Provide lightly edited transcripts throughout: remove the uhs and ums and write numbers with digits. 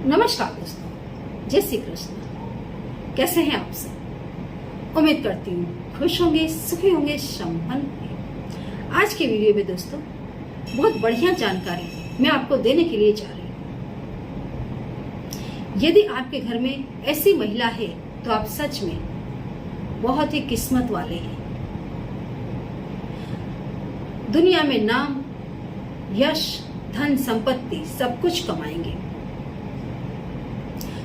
नमस्कार दोस्तों, जय श्री कृष्ण। कैसे हैं आप सब? उम्मीद करती हूँ खुश होंगे, सुखी होंगे, संपन्न होंगे। आज के वीडियो में दोस्तों बहुत बढ़िया जानकारी मैं आपको देने के लिए जा रही हूँ। यदि आपके घर में ऐसी महिला है तो आप सच में बहुत ही किस्मत वाले हैं। दुनिया में नाम, यश, धन, संपत्ति सब कुछ कमाएंगे।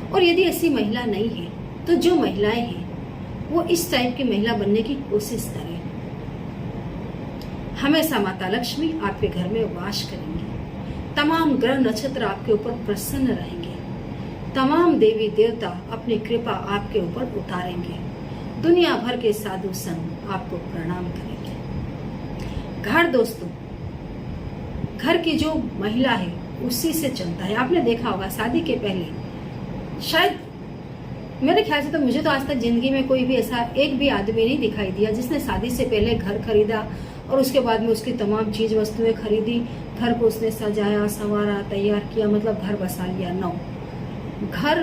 और यदि ऐसी महिला नहीं है तो जो महिलाएं हैं वो इस टाइप की महिला बनने की कोशिश करें। हमेशा माता लक्ष्मी आपके घर में वास करेंगी। तमाम ग्रह नक्षत्र आपके ऊपर प्रसन्न रहेंगे। तमाम देवी देवता अपनी कृपा आपके ऊपर उतारेंगे। दुनिया भर के साधु संत आपको प्रणाम करेंगे। घर दोस्तों, घर की जो महिला है उसी से चलता है। आपने देखा होगा शादी के पहले, शायद मेरे ख्याल से तो मुझे तो आज तक जिंदगी में कोई भी ऐसा एक भी आदमी नहीं दिखाई दिया जिसने शादी से पहले घर खरीदा और उसके बाद में उसकी तमाम चीज वस्तुएं खरीदी, घर को उसने सजाया, संवारा, तैयार किया, मतलब घर बसा लिया। नो, घर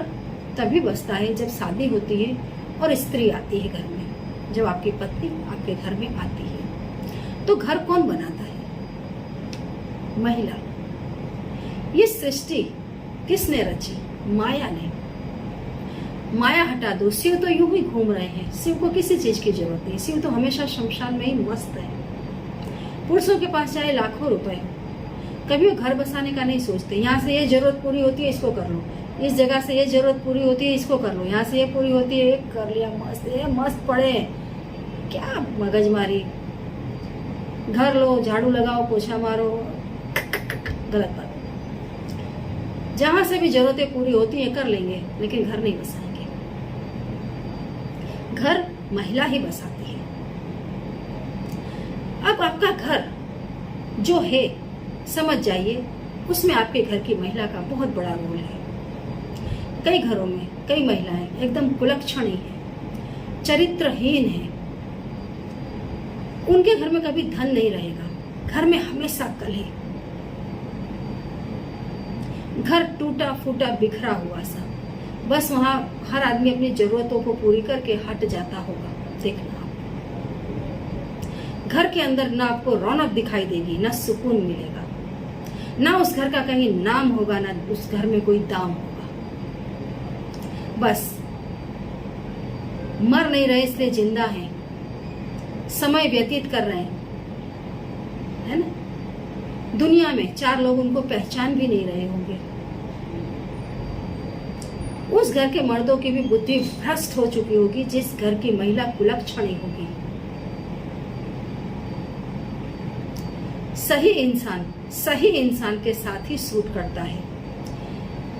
तभी बसता है जब शादी होती है और स्त्री आती है घर में। जब आपकी पत्नी आपके घर में आती है तो घर कौन बनाता है? महिला। ये सृष्टि किसने रची? माया ने। माया हटा दो, शिव तो यूं ही घूम रहे हैं। शिव को किसी चीज की जरूरत नहीं। शिव तो हमेशा शमशान में ही मस्त है। पुरुषों के पास चाहे लाखों रुपए, कभी वो घर बसाने का नहीं सोचते। यहाँ से ये जरूरत पूरी होती है, इसको कर लो। इस जगह से ये जरूरत पूरी होती है, इसको कर लो। यहाँ से ये पूरी होती है, एक कर लिया, मस्त है, मस्त पड़े। क्या मगजमारी। घर लो, झाड़ू लगाओ, पोछा मारो, गलत बात। जहां से भी जरूरतें पूरी होती है कर लेंगे, लेकिन घर नहीं बसाएंगे। घर महिला ही बसाती है। अब आपका घर जो है, समझ जाइए, उसमें आपके घर की महिला का बहुत बड़ा रोल है। कई घरों में कई महिलाएं एकदम कुलक्षणी है, चरित्रहीन है। उनके घर में कभी धन नहीं रहेगा। घर में हमेशा कलह, घर टूटा फूटा बिखरा हुआ सा। बस वहां हर आदमी अपनी जरूरतों को पूरी करके हट जाता होगा। देखना आप, घर के अंदर ना आपको रौनक दिखाई देगी, ना सुकून मिलेगा, ना उस घर का कहीं नाम होगा, ना उस घर में कोई दाम होगा। बस मर नहीं रहे इसलिए जिंदा हैं, समय व्यतीत कर रहे हैं, है ना। दुनिया में चार लोग उनको पहचान भी नहीं रहे होंगे। उस घर के मर्दों की भी बुद्धि भ्रष्ट हो चुकी होगी जिस घर की महिला कुलक्षणी होगी। सही इंसान के साथ ही सूट करता है।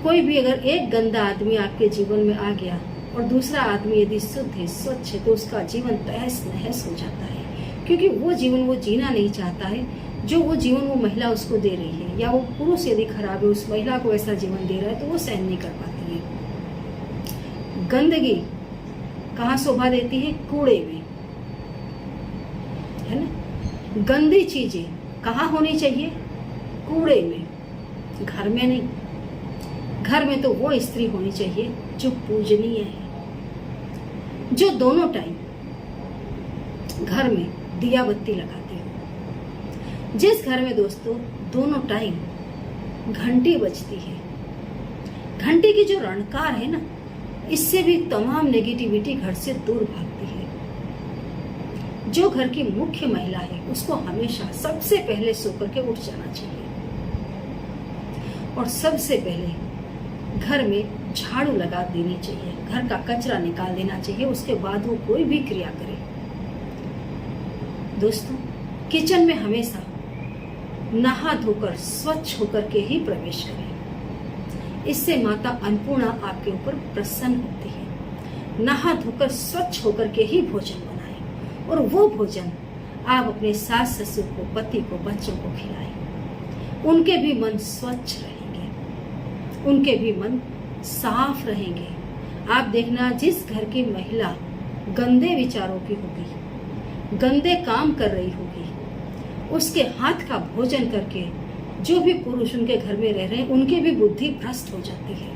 कोई भी अगर एक गंदा आदमी आपके जीवन में आ गया और दूसरा आदमी यदि शुद्ध है, स्वच्छ है, तो उसका जीवन तहस नहस हो जाता है। क्योंकि वो जीवन वो जीना नहीं चाहता है जो वो जीवन वो महिला उसको दे रही है। या वो पुरुष यदि खराब है, उस महिला को ऐसा जीवन दे रहा है, तो वो सहन नहीं कर पाती है। गंदगी कहाँ शोभा देती है? कूड़े में, है ना। गंदी चीजें कहाँ होनी चाहिए? कूड़े में, घर में नहीं। घर में तो वो स्त्री होनी चाहिए जो पूजनीय है, जो दोनों टाइम घर में दिया बत्ती लगाती है। जिस घर में दोस्तों दोनों टाइम घंटी बजती है, घंटी की जो रणकार है ना, इससे भी तमाम नेगेटिविटी घर से दूर भागती है। जो घर की मुख्य महिला है उसको हमेशा सबसे पहले सो करके उठ जाना चाहिए और सबसे पहले घर में झाड़ू लगा देनी चाहिए, घर का कचरा निकाल देना चाहिए। उसके बाद वो कोई भी क्रिया करे। दोस्तों, किचन में हमेशा नहा धोकर स्वच्छ होकर के ही प्रवेश करें। इससे माता अन्नपूर्णा आपके ऊपर प्रसन्न होती है। नहा धोकर स्वच्छ होकर के ही भोजन बनाएं और वो भोजन आप अपने सास ससुर को, पति को, बच्चों को खिलाएं। उनके भी मन स्वच्छ रहेंगे, उनके भी मन साफ रहेंगे। आप देखना, जिस घर की महिला गंदे विचारों की होगी, गंदे काम कर रही होगी, उसके हाथ का भोजन करके जो भी पुरुष उनके घर में रह रहे हैं उनकी भी बुद्धि भ्रष्ट हो जाती है।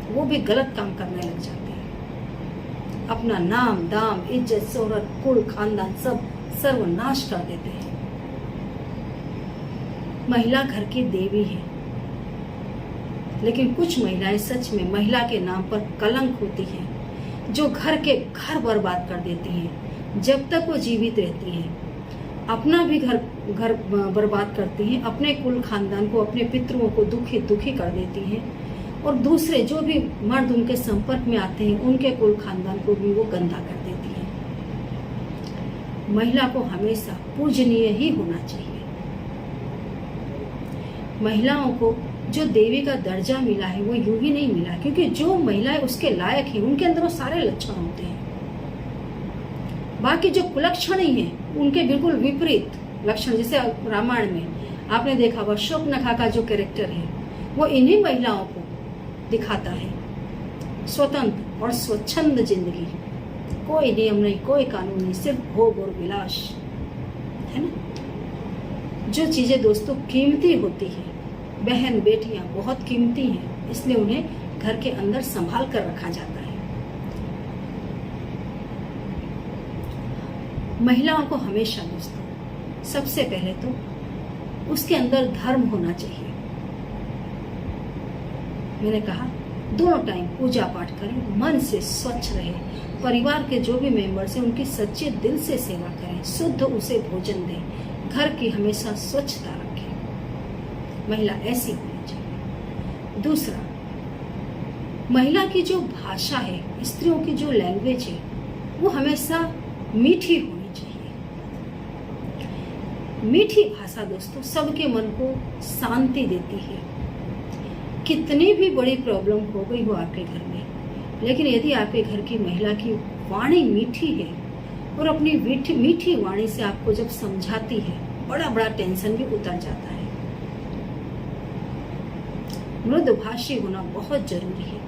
वो भी गलत काम करने लग जाते हैं। अपना नाम दाम इज्जत शोहरत कुल खानदान सब सर्वनाश कर देते हैं। महिला घर की देवी है, लेकिन कुछ महिलाएं सच में महिला के नाम पर कलंक होती हैं, जो घर के घर बर्बाद कर देती हैं जब तक वो जीवित रहती हैं। अपना भी घर बर्बाद करती हैं, अपने कुल खानदान को, अपने पितरों को दुखी कर देती हैं, और दूसरे जो भी मर्द उनके संपर्क में आते हैं उनके कुल खानदान को भी वो गंदा कर देती हैं। महिला को हमेशा पूजनीय ही होना चाहिए। महिलाओं को जो देवी का दर्जा मिला है वो यूं ही नहीं मिला, क्योंकि जो महिलाएं उसके लायक हैं उनके अंदर वो सारे लक्षण होते हैं। बाकी जो कुलक्षण ही हैं उनके बिल्कुल विपरीत लक्षण, जैसे रामायण में आपने देखा हुआ शूर्पणखा का जो कैरेक्टर है वो इन्हीं महिलाओं को दिखाता है। स्वतंत्र और स्वच्छंद जिंदगी, कोई नियम नहीं, कोई कानून नहीं, सिर्फ भोग और विलास, है ना। जो चीजें दोस्तों कीमती होती है, बहन बेटियां बहुत कीमती हैं, इसलिए उन्हें घर के अंदर संभाल कर रखा जाता है। महिलाओं को हमेशा दोस्तों सबसे पहले तो उसके अंदर धर्म होना चाहिए। मैंने कहा दोनों टाइम पूजा पाठ करें, मन से स्वच्छ रहे, परिवार के जो भी मेंबर्स हैं उनकी सच्चे दिल से सेवा करें, शुद्ध उसे भोजन दें, घर की हमेशा स्वच्छता रखें। महिला ऐसी होनी चाहिए। दूसरा, महिला की जो भाषा है, स्त्रियों की जो लैंग्वेज है, वो हमेशा मीठी होनी चाहिए। मीठी भाषा दोस्तों सबके मन को शांति देती है। कितनी भी बड़ी प्रॉब्लम हो गई हो आपके घर में, लेकिन यदि आपके घर की महिला की वाणी मीठी है और अपनी मीठी वाणी से आपको जब समझाती है, बड़ा टेंशन भी उतर जाता है। मृदुभाषी होना बहुत जरूरी है।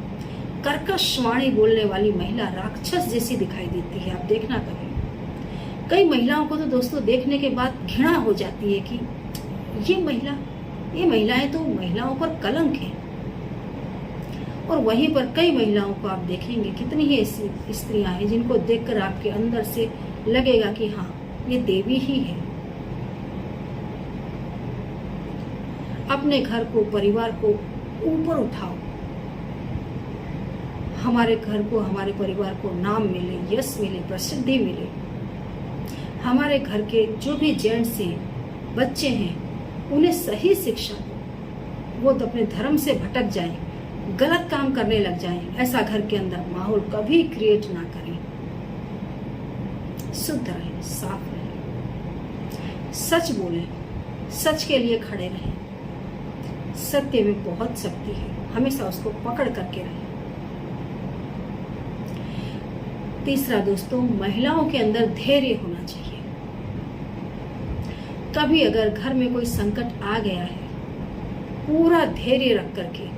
कर्कश वाणी बोलने वाली महिला राक्षस जैसी दिखाई देती है। आप देखना कभी, कई महिलाओं को तो दोस्तों देखने के बाद घृणा हो जाती है कि ये महिलाएं तो महिलाओं पर कलंक है। और वहीं पर कई महिलाओं को आप देखेंगे, कितनी ही ऐसी स्त्रियां हैं जिनको देखकर आपके अंदर से लगेगा कि हाँ, ये देवी ही है। अपने घर को, परिवार को ऊपर उठाओ। हमारे घर को, हमारे परिवार को नाम मिले, यश मिले, प्रसिद्धि मिले। हमारे घर के जो भी जेंट्स हैं, बच्चे हैं, उन्हें सही शिक्षा दो। वो तो अपने धर्म से भटक जाएं, गलत काम करने लग जाएं, ऐसा घर के अंदर माहौल कभी क्रिएट ना करें। शुद्ध रहें, साफ रहें, सच बोलें, सच के लिए खड़े रहें। सत्य में बहुत शक्ति है, हमेशा उसको पकड़ करके रहें। तीसरा दोस्तों, महिलाओं के अंदर धैर्य होना चाहिए। कभी अगर घर में कोई संकट आ गया है, पूरा धैर्य रख करके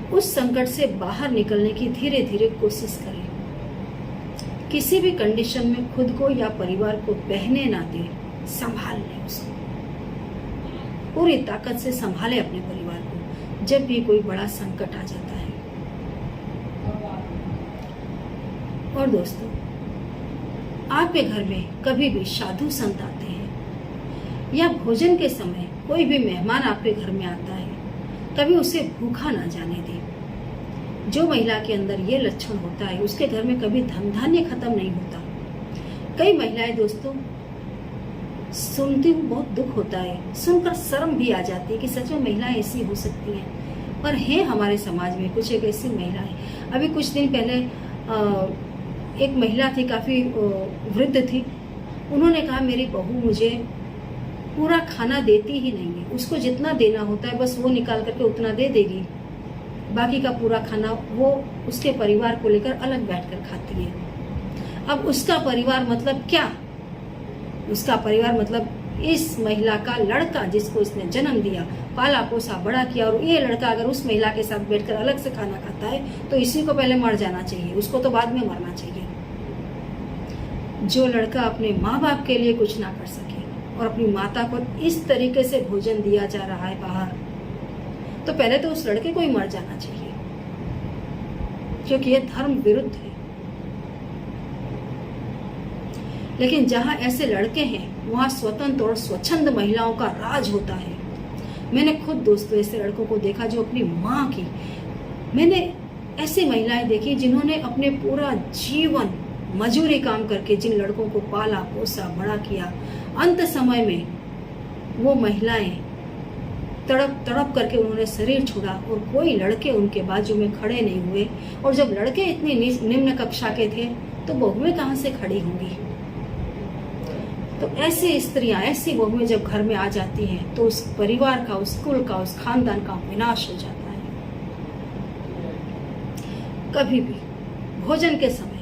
उस संकट से बाहर निकलने की धीरे धीरे कोशिश करें। किसी भी कंडीशन में खुद को या परिवार को बहने ना दें, संभाल लें उसको। पूरी ताकत से संभालें अपने परिवार को जब भी कोई बड़ा संकट आ जाता है। और दोस्तों, आपके घर में कभी भी साधु संत आते हैं या भोजन के समय कोई भी मेहमान आपके घर में आता है, कभी उसे भूखा ना जाने दें। जो महिला के अंदर ये लक्षण होता है, उसके घर में कभी धन धान्य खत्म नहीं होता। कई महिलाएं दोस्तों सुनती हूँ, बहुत दुख होता है, सुनकर शर्म भी आ जाती है कि सच में महिलाएं ऐसी हो सकती हैं। पर है हमारे समाज में कुछ एक ऐसी महिलाएं। अभी कुछ दिन पहले एक महिला थी, काफी वृद्ध थी। उन्होंने कहा, मेरी बहू मुझे पूरा खाना देती ही नहीं है, उसको जितना देना होता है बस वो निकाल करके उतना दे देगी, बाकी का पूरा खाना वो उसके परिवार को लेकर अलग बैठकर खाती है। अब उसका परिवार मतलब क्या? उसका परिवार मतलब इस महिला का लड़का, जिसको इसने जन्म दिया, पाला पोसा बड़ा किया, और ये लड़का अगर उस महिला के साथ बैठकर अलग से खाना खाता है तो इसी को पहले मर जाना चाहिए, उसको तो बाद में मरना चाहिए। जो लड़का अपने माँ बाप के लिए कुछ ना कर सके और अपनी माता को इस तरीके से भोजन दिया जा रहा है बाहर, तो पहले तो उस लड़के को ही मर जाना चाहिए। क्योंकि यह धर्म विरुद्ध है। लेकिन जहां ऐसे लड़के हैं वहां स्वतंत्र और स्वच्छंद महिलाओं का राज होता है। मैंने खुद दोस्तों ऐसे लड़कों को देखा जो अपनी माँ की, मैंने ऐसी महिलाएं देखी जिन्होंने अपने पूरा जीवन मजूरी काम करके जिन लड़कों को पाला पोसा बड़ा किया, अंत समय में वो महिलाएं तड़प तड़प करके उन्होंने शरीर छोड़ा और कोई लड़के उनके बाजू में खड़े नहीं हुए। और जब लड़के इतनी निम्न कक्षा के थे तो बहुएं कहाँ से खड़ी होंगी। तो ऐसी स्त्रियां, ऐसी बहुएं जब घर में आ जाती हैं तो उस परिवार का, उस कुल का, उस खानदान का विनाश हो जाता है। कभी भी भोजन के समय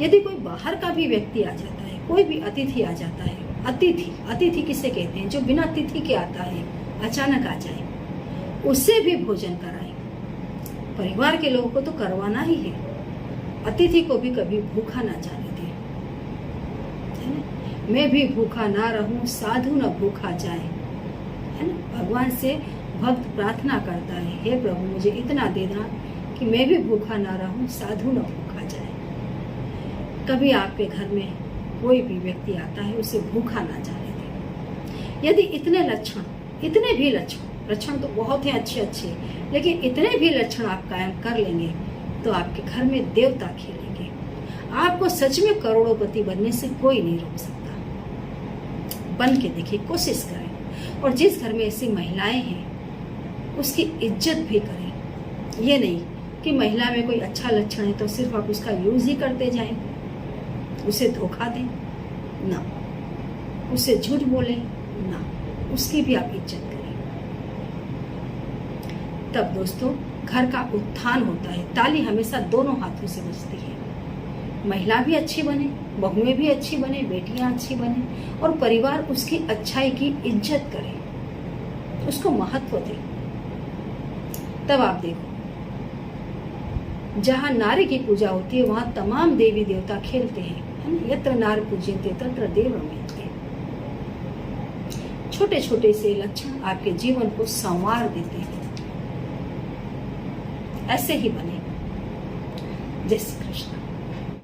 यदि कोई बाहर का भी व्यक्ति आ जाता है, कोई भी अतिथि आ जाता है, अतिथि किसे कहते हैं? जो बिना तिथि के आता है, अचानक आ जाए, उससे भी भोजन कराएं। परिवार के लोगों को तो करवाना ही है, अतिथि को भी कभी भूखा ना जाने दें। मैं भी भूखा ना रहूं, साधु न भूखा जाए, है ना। भगवान से भक्त प्रार्थना करता है, हे प्रभु मुझे इतना दे देना कि मैं भी भूखा ना रहूं, साधु न भूखा जाए। कभी आपके घर में कोई भी व्यक्ति आता है, उसे भूखा ना जाने दें। यदि इतने भी लक्षण तो बहुत ही अच्छे, लेकिन इतने भी लक्षण आप कायम कर लेंगे तो आपके घर में देवता खेलेंगे। आपको सच में करोड़पति बनने से कोई नहीं रोक सकता। बन के देखिए, कोशिश करें। और जिस घर में ऐसी महिलाएं हैं उसकी इज्जत भी करें। ये नहीं कि महिला में कोई अच्छा लक्षण है तो सिर्फ आप उसका यूज ही करते जाएं, उसे धोखा दें ना, उसे झूठ बोलें ना, उसकी भी आप इज्जत करें। तब दोस्तों घर का उत्थान होता है। ताली हमेशा दोनों हाथों से बजती है। महिला भी अच्छी बने, बहुएं भी अच्छी बने, बेटियां अच्छी बने और परिवार उसकी अच्छाई की इज्जत करे, उसको महत्व दे। तब आप देखो, जहां नारी की पूजा होती है वहां तमाम देवी देवता खेलते हैं, है ना। यत्र नार पूज्यते तत्र देव रमन्ते। छोटे छोटे से लक्षण आपके जीवन को संवार देते हैं। ऐसे ही बने। जय श्री कृष्ण।